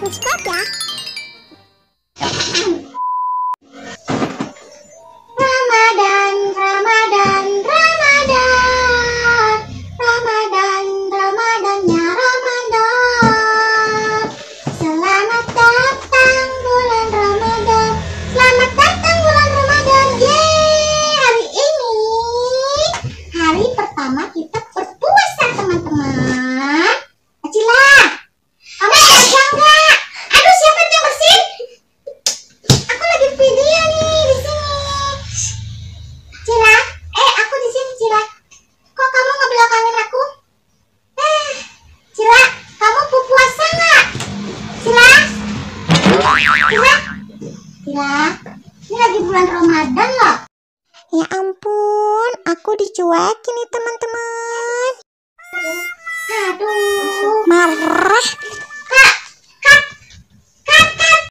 subscribe ya. Ramadan, Ramadan, Ramadan, Ramadan, Ramadannya Ramadan. Selamat datang bulan Ramadan, selamat datang bulan Ramadan. Yeay, hari ini hari pertama kita berpuasa teman-teman. Acila, kamu kerja enggak? Aduh, siapa yang bersin? Aku lagi video nih di sini. Cila, aku di sini Cila. Kok kamu ngebelakangin aku? Cila, kamu puasa nggak? Cila, Cila, Cila, ini lagi bulan Ramadan loh. Ya ampun, aku dicuekin nih teman-teman. Aduh.